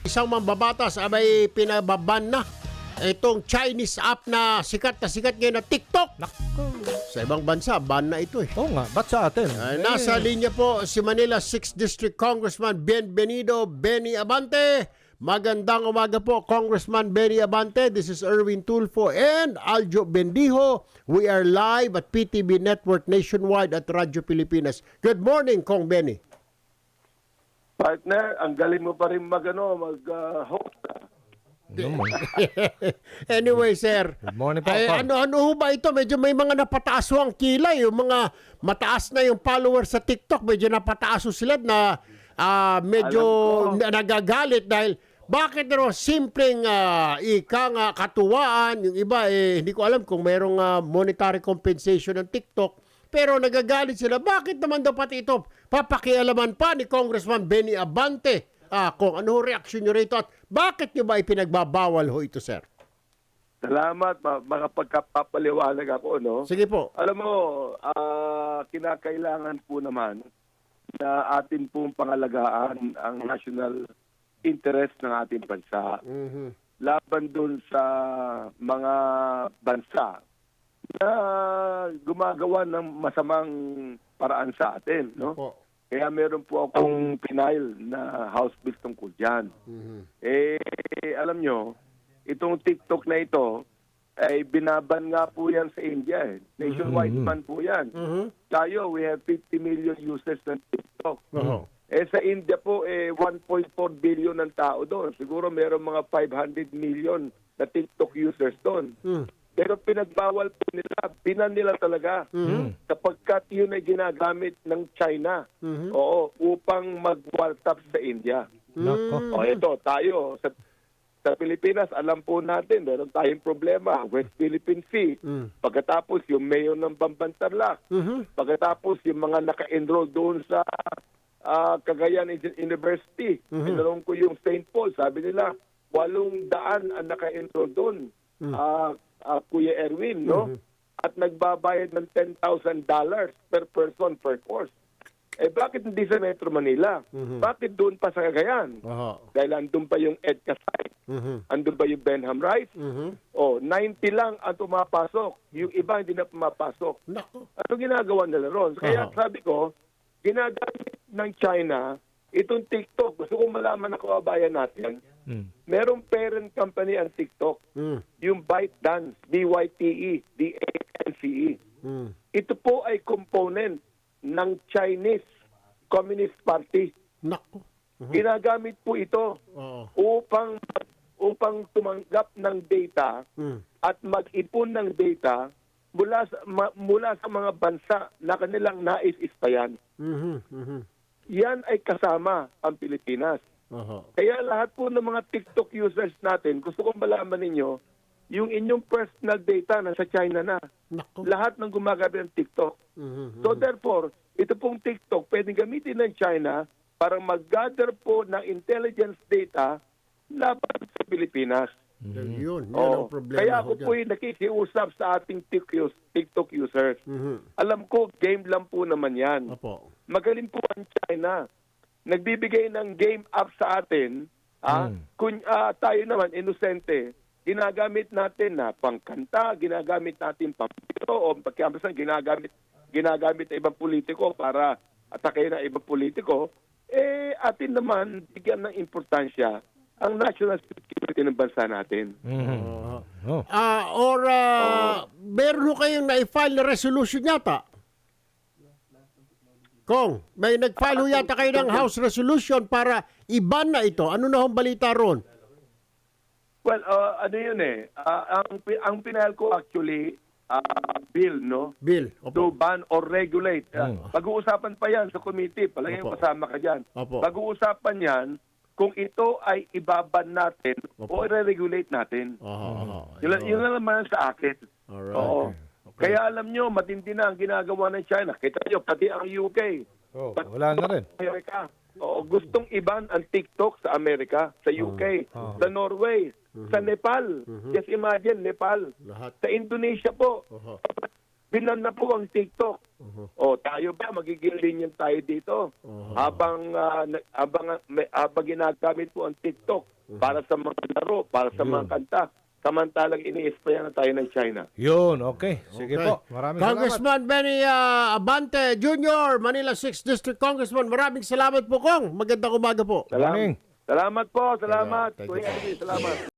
Isang mambabatas ay pinababan na itong Chinese app na sikat ngayon na TikTok. Naku. Sa ibang bansa, ban na ito eh. Oo nga, ba't sa atin? Nasa linya po si Manila 6th District Congressman Bienvenido Benny Abante. Magandang umaga po, Congressman Benny Abante. This is Erwin Tulfo and Aljo Bendijo. We are live at PTV Network nationwide at Radyo Pilipinas. Good morning, Kong Benny. Partner, ang galing mo pa rin mag-host. Anyway, sir. Good morning po. Ay, ano ho ba ito? Medyo may mga napataas ho ang kilay. Yung mga mataas na yung followers sa TikTok, medyo napataas ho sila na medyo nagagalit dahil bakit simpleng katuwaan, yung iba hindi ko alam kung mayroong monetary compensation ng TikTok. Pero nagagalit sila. Bakit naman daw pati ito papakialaman pa ni Congressman Benny Abante? Kung ano reaksyon nyo rito at bakit nyo ba ipinagbabawal ho ito, sir? Salamat, makapagpapaliwanag ako, no? Sige po. Alam mo, kinakailangan po naman na atin pong pangalagaan ang national interest ng ating bansa. Mhm. Laban dun sa mga bansa na gumagawa ng masamang paraan sa atin, no? Po. Kaya meron po akong pinail na House Bill tungkol dyan. Mhm. Alam nyo, itong TikTok na ito, ay binaban nga po yan sa India. Nationwide man po yan. Mhm. Tayo, we have 50 million users ng TikTok. Oo. Sa India po, 1.4 billion ng tao doon. Siguro meron mga 500 million na TikTok users doon. Mhm. Pero pinagbawal po nila, binan nila talaga. Sapagkat yun ay ginagamit ng China. Mhm. Oo, upang mag-waltap sa India. Nako. O ito, tayo, sa Pilipinas, alam po natin, meron tayong problema. West Philippine Sea. Pagkatapos yung mayor ng Bambantarlac. Mhm. Pagkatapos yung mga naka-enroll doon sa Cagayan University. Tinanong ko yung St. Paul, sabi nila, 800 ang naka-enroll doon. Kuya Erwin, no? At nagbabayad ng $10,000 per person per course. Bakit hindi sa Metro Manila? Bakit doon pa sa Cagayan? Oo. Dahil andun pa yung Edca site. Mhm. Andun pa yung Benham Rice. Mhm. 90 lang ang pumapasok. Yung iba hindi na pumapasok. Nako. Ano ginagawa nila ron? Kaya sabi ko, ginagamit ng China itong TikTok. Gusto ko malaman na kababayan natin. Merong parent company ang TikTok. Yung ByteDance, B-Y-T-E, D-A-N-C-E. Ito po ay component ng Chinese Communist Party. Nako. Ginagamit po ito Oo. upang tumanggap ng data at mag-ipon ng data mula sa mga bansa na kanilang nais-ispayan. Mhm. Mhm. Yan ay kasama ang Pilipinas. Oo. Kaya lahat po ng mga TikTok users natin, gusto kong malaman ninyo, yung inyong personal data nasa China na. Nako. Lahat ng gumagamit ng TikTok. Mhm. So therefore, ito pong TikTok pwedeng gamitin ng China para mag-gather po ng intelligence data laban sa Pilipinas. Yun ang Oo. problema. Kaya ho ako dyan. po yung nakikiusap sa ating TikTok users. Mhm. Alam ko, game lang po naman yan. Opo. Magaling po ang China. Nagbibigay ng game app sa atin. Kung tayo naman, inosente, ginagamit natin na pangkanta, ginagamit natin pampito, o pagkamasan, ginagamit ng ibang politiko para atake ng ibang politiko. Atin naman, bigyan ng importansya ang national security ng bansa natin. Oh. Meron ho kayong na-file na resolution yata? Kong, may nag-file ho yata kayo ng House resolution para i-ban na ito. Ano na hong balita ron? Well, ano yun ang pinahal ko actually, bill, no? Bill. To Opo. ban or regulate. Pag-uusapan pa yan sa committee. Palagay Opo. kasama ka dyan. Opo. Pag-uusapan yan kung ito ay ibaban natin Opo. o i-regulate natin. Yun na naman sa akin. Alright. Oo. Okay. Kaya alam nyo, matindi na ang ginagawa ng China. Kita nyo, pati ang UK. Oh, wala na rin. Amerika. Oo, gustong iban ang TikTok sa Amerika, sa UK, sa Norway, sa Nepal. Just imagine, Nepal. Lahat. Sa Indonesia po. binan na po ang TikTok. O tayo ba magiging linya tayo dito? Habang ginagamit po ang TikTok para sa mga laro, para sa mga kanta, samantalang ini-spray na tayo ng China. Yun, okay. Sige Okay. po. Maraming salamat. Congressman Benny Abante Jr., Manila 6th District Congressman. Maraming salamat po, Kong. Magandang umaga po. Morning. Salamat po, salamat. Thank you. Kuya Eddie, salamat.